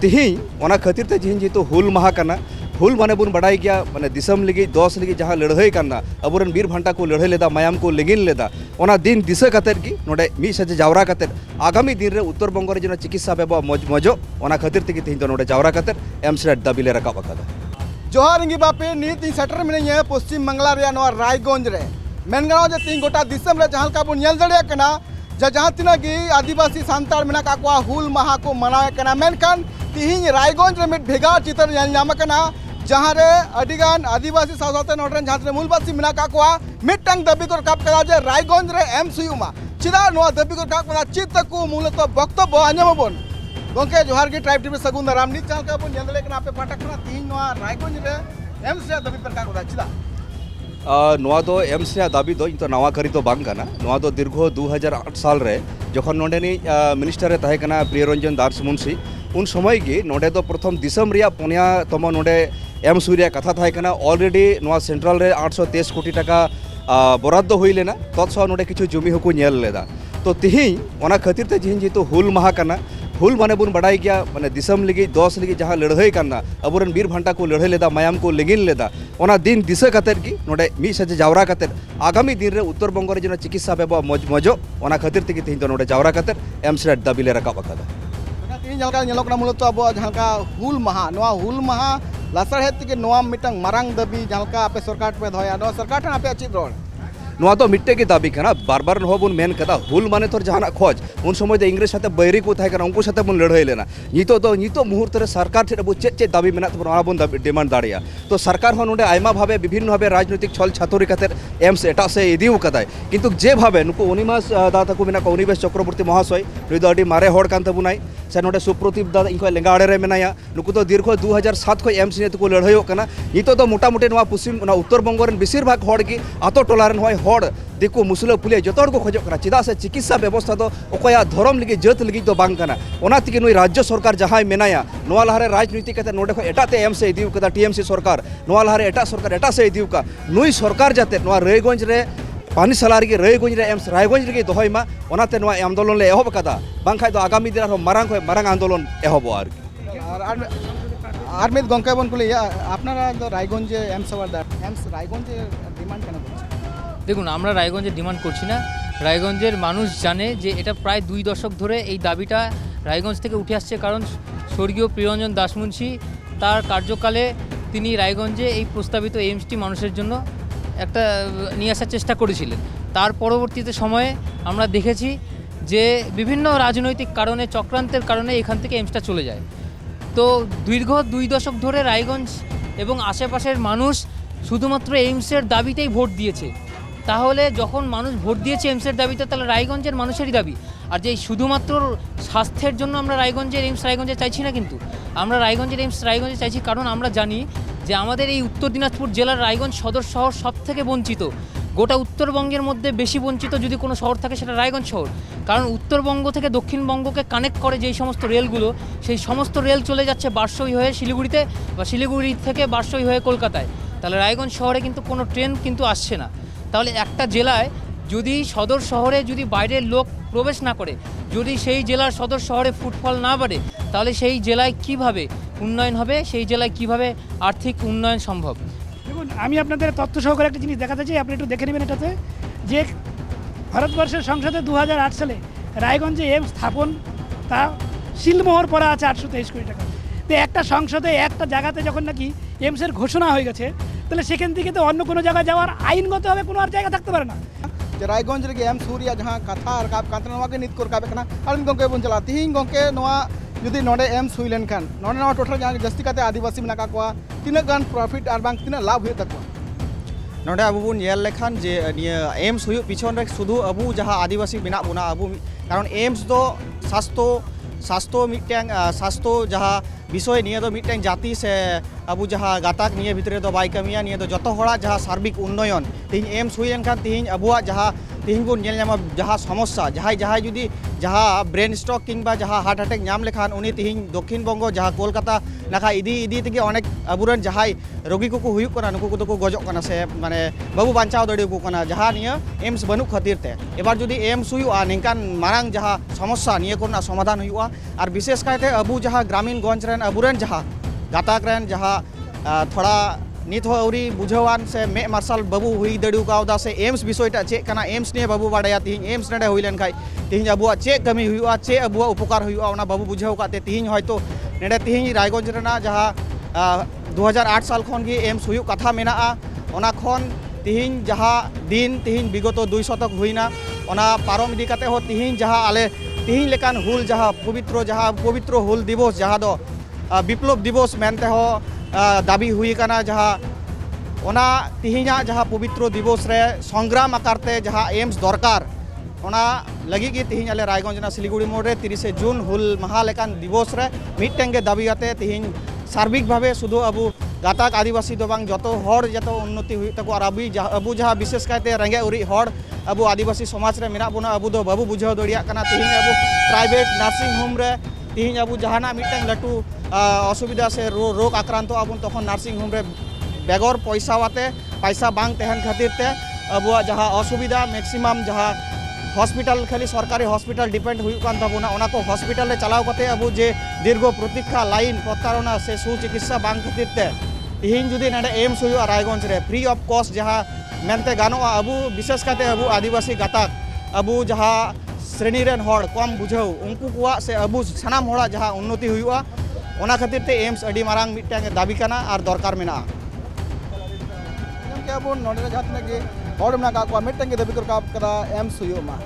तिहिं ओना खातिर ते जिहिं जेहेतु हुल माहा कना हुल माने बुन बड़ाई गया माने दिसम लगी दोस लगी जहाँ लड़ाई करना अबुरन बीर भांटा को लड़ाई लेदा मायाम को लेगिन लेदा ओना दिन दिशा कतेर की नोडे मी सजे जावरा कतेर आगामी दिन रे उत्तर बंग रे जनो चिकित्सा बेबा मजो ओना खातिर ते तिहिं तो नोडे जावरा कतेर एमसीएच दाबी ले रकाब अकादा जोहार इंगी बापे नीत सेटर मिने पश्चिम बांग्ला रे नवा रायगंज रे मेनगांव जे तीन गोटा दिसम रे जहाँ का बुन नेल दड़े कना जहाँ तीना की आदिवासी सांतार मेना का हुल माहा को मनावे कना मेनखान तिहिं रायगंज रे मिट भेगा चितर नेल नाम कना जहाँ रे अडिगान आदिवासी सावते नोडरन जहाँ मूलवासी मेना का मिटंग दाबी को रकाब करा जे रायगंज रे एमसीयू मा चिदा नवा दाबी को रकाब करा चित को मूलत वक्तव्य आंजमबन गोंके जोहार की ट्राइब टीवी सगुन दाराम नीत चैनल का बुन नेल दड़े कना पे पाठक कना तिहिं नवा रायगंज रे एमसीयू दाबी पर का चिदा एमसीएच दाबी दो तो नवा करी तो बांग कना नवा दो दीर्घ 2008 साल रे जखन नोडेनी मिनिस्टर तहे कना प्रियरंजन दास मुंशी उन समय की नोडे तो प्रथम दिसम रिया पुनिया तम नोडे एम सूर्या कथा तहे कना ऑलरेडी नवा सेंट्रल रे 823 कोटी टाका बराद्द हुई लेना तत्सह नोडे किछु जमी होको नेल लेदा तो तिहिं ओना खातिर ते जिहिं जेहेतु हुल माहा कना हुल माने बुन बड़ाई गया माने दिसम लगी दोस लगी जहाँ लड़ाई करना अबुरन बीर भांटा को लड़ाई लेदा मायाम को लेगिन लेदा ओना दिन दिशा कतेर की नोडे मी सजे जावरा कतेर आगामी दिन रे उत्तर बंग रे जनो चिकित्सा बेबा मजो ओना खातिर ते तिहिं तो नोडे जावरा कतेर एमसीएच दाबी ले रकाब अकादा तिहिं जलका नेलोकना मूलत अब जहाँ का हुल माहा लासर हेत के नवा मिटंग मारांग दाबी जहाँ आपे सरकार पे धोया नवा सरकार ठन आपे चित रोड नवा तो मिट्टे की दाबी कना बार बार हो बुन मेन कदा हुल माने तो जहाना खोज उन समय दे इंग्रेज साथे बैरी को थाय कना उनको साथे बुन लड़ाई लेना नितो मुहूर्त रे सरकार ठे अब चे दाबी मेना तो ओना बुन डिमांड दाड़िया तो सरकार हो नोडे आयमा भावे विभिन्न भावे राजनीतिक छल छातुरी कतेर एम्स एटा से इदिउ कदाय किंतु जे भावे नुको अनिमास दाता को मेना को अनिवेश चक्रवर्ती महाशय नुई दो अडी मारे होड़ कान तबुनाय से नोडे सुप्रदीप दादा इनको लेंगा आड़े रे मेनाया नुको तो दीर्घ 2007 को एम्स ने को लड़ाई कना नितो तो मोटामोटी नवा पश्चिम उत्तर बंग रे बेसिर भाग होड़ की आतो टोलारन होय होड़ दिको मुसला पुलिया जो को खोजो कना चिदा से चिकित्सा व्यवस्था तो ओकया धर्म लगी जत लगी तो बांग कना ओना तिके नुई राज्य सरकार जहां मेनाया नवा लहारे राजनीति कते नोडे खो एटा ते एम से इदिउ कदा टीएमसी सरकार नवा लहारे एटा सरकार एटा से इदिउ का नुई सरकार जाते नवा रायगंज रे पानी सालार की रायगंज रे एम्स रायगंज रे दोहयमा ओनाते नवा आंदोलन ले एहब कदा बांखाय तो आगामी दिन मारांग आंदोलन एहब आर मित गंका बन कुलिया आपनारा तो रायगंज एम्स रायगंज डिमांड केना দেখুন আমরা রায়গঞ্জে ডিমান্ড করছি না রায়গঞ্জের মানুষ জানে যে এটা প্রায় 2 দশক ধরে এই দাবিটা রায়গঞ্জ থেকে উঠে আসছে কারণ স্বর্গীয় প্রিয়রঞ্জন দাসমুন্সি তার কার্যকালে তিনি রায়গঞ্জে এই প্রস্তাবিত এইমসটি মানুষের জন্য একটা নিয়ে আসার চেষ্টা করেছিলেন তার পরবর্তীতে সময়ে আমরা দেখেছি যে বিভিন্ন রাজনৈতিক কারণে চক্রান্তের কারণে এখান থেকে এইমসটা চলে যায় তো দীর্ঘ 2 দশক ধরে রায়গঞ্জ এবং আশেপাশের মানুষ শুধুমাত্র এইমসের দাবিতেই ভোট দিয়েছে তাহলে যখন মানুষ ভোট দিয়েছে এইমসের দাবিতে তাহলে রায়গঞ্জের মানুষেরই দাবি আর যে শুধুমাত্র স্বাস্থ্যের জন্য আমরা রায়গঞ্জের এইমস রায়গঞ্জে চাইছি না কিন্তু আমরা রায়গঞ্জের এইমস রায়গঞ্জে চাইছি কারণ আমরা জানি যে আমাদের এই উত্তর দিনাজপুর জেলার রায়গঞ্জ সদর শহর সবথেকে বঞ্চিত গোটা উত্তরবঙ্গের মধ্যে বেশি বঞ্চিত যদি কোনো শহর থাকে সেটা রায়গঞ্জ শহর কারণ উত্তরবঙ্গ থেকে দক্ষিণবঙ্গকে কানেক্ট করে যেই সমস্ত রেলগুলো সেই সমস্ত রেল চলে যাচ্ছে বারসই হয়ে শিলিগুড়িতে বা শিলিগুড়ি থেকে বারসই হয়ে কলকাতায় তাহলে রায়গঞ্জ শহরে কিন্তু কোনো ট্রেন কিন্তু আসছে না তাহলে একটা জেলায় যদি সদর শহরে যদি বাইরের লোক প্রবেশ না করে যদি সেই জেলার সদর শহরে ফুটফল না বাড়ে তাহলে সেই জেলায় কিভাবে উন্নয়ন হবে সেই জেলায় কিভাবে আর্থিক উন্নয়ন সম্ভব দেখুন আমি আপনাদের তথ্য সহকারে একটা জিনিস দেখাতে চাই আপনি একটু দেখে নেবেন এটাতে যে ভারতবর্ষের সংসদে 2008 সালে রায়গঞ্জে এমস স্থাপন তা শিলমোহর পড়া আছে 823 কোটি টাকা তো একটা সংসদে একটা জায়গাতে যখন নাকি এমসের ঘোষণা হয়ে গেছে তাহলে সেখান থেকে তো অন্য কোনো জায়গায় যাওয়ার আইনগতভাবে কোনো আর জায়গা থাকতে পারে না रायगंज रे एम सूर्या जहाँ कथा रकाब कांतना के नित को रकाब कना और गंके बन चला तिहिं गंके नवा जुदी नोडे एम्स हुई लेन खान नोडे नवा टोटल जहाँ जस्ती काते आदिवासी मेना का तीना गान प्रॉफिट और बांग तीना लाभ हुई तक नोडे अबु बुन नेल लेखान जे निया एम्स हुई पिछन रे शुधु अबु जहाँ आदिवासी मेना बुना अबु कारण एम्स दो स्वास्थ्य मिटैंग स्वास्थ्य जहाँ विषय निया दो मिटैंग जाति से अबु जहाँ गाताक निया भितरे दो बाई कमिया निया दो जतो होड़ा जहाँ सार्बिक उन्नयन तिहिं एम्स हुई लेनखान तिहिं अबुआ जहाँ तिहिं बोन नेल ᱧᱟᱢᱟ जहाँ समस्या जहाँ जुदी जहाँ ब्रेन स्ट्रोक किंबा जहाँ हार्ट अटैक नाम लेखान उनी तिहिं दक्षिण बंग जहाँ कोलकाता नाखा इदी तेगे अनेक अबुरन जहाँ रोगी को हुयुक कना नुकु को गजोक कना से माने बाबू बांचाव दड़े को कना जहाँ निया एम्स बनू खातिर ते एबार जुदी एम्स हुयुआ निंकान मारांग जहाँ समस्या निया कोना समाधान हुयुआ और विशेष कायते अबू जहाँ ग्रामीण गंज रेन अबुरन जहाँ गाताक रेन जहाँ थोड़ा नित हो अवरी बुझावान से मे मार्शल बाबू हुई दड़ू का से एम्स विषयटा चे कना एम्स ने बाबू बाड़ाया तिहिं एम्स नडे हुई लेन खाय तिहिं अबुआ चे कमी हुयुआ चे अबुआ उपकार हुयुआ ओना बाबू बुझाव काते तिहिं हयतो नेडे तिहिं रायगंज रेना जहाँ 2008 साल खन गी एम्स हुयुक कथा मेनाआ ओना खन तिहिं जहाँ दिन तिहिं विगत 2 शतक हुईना ओना पारम इदी काते हो तिहिं जहाँ आले तिहिं लेकान हुल जहाँ पवित्र हुल दिवस जहाँ दो विप्लव दिवस मेनते हो दाबी हुई काना जहाँ ओना तिहिंया जहाँ पवित्र दिवस रे संग्राम आकारते जहाँ एम्स दरकार ओना लगी की तिहिं आले रायगंज सिलीगुड़ी मोड़ रे 30 जून हुल महा लेकान दिवस रे मिटटेंगे दाबी आते तिहिं सार्विक भावे शुधु अबू गाताक आदिवासी दो बांग जतो हर जतो उन्नति हुई तको और अबू जहाँ विशेष कायते रेंगे उरी हर अबू आदिवासी समाज रे मेना बुना अबू दो बाबू बुझाव दड़िया काना तिहिं अबू प्राइवेट नर्सिंग होम रे तिहिं अबू जहाना मिटटें लटू असुविधा से रोग आक्रांत आबुन तखन नर्सिंग होम रे बेगर पैसा वाते पैसा बांग तहन खातिर ते अबुआ जहाँ असुविधा मैक्सिमम जहाँ हॉस्पिटल खाली सरकारी हॉस्पिटल डिपेंड हुई कान ताबुना ओना को हॉस्पिटल ले चलाव कते अबू जे दीर्घ प्रतीक्षा लाइन प्रतारणा से सुचिकित्सा बांग खातिर ते तिहिं जुदी नडे एम्स हुई रायगंज रे फ्री ऑफ कॉस्ट जहाँ मेनते गानोआ अबू विशेष काते अबू आदिवासी गाताक अबू जहाँ श्रेणी रेन हड़ कम बुझाव उनको कुआ से अबू सानाम हड़ा जहाँ उन्नति हुआ ओना खातिर ते एम्स अडी मारांग मिटटें दाबी काना और दरकार मेना क्या बोन नोडे जहाँ तिना की हड़ मेना का मिटटेंगे दाबी कर का एम्स हुयुमा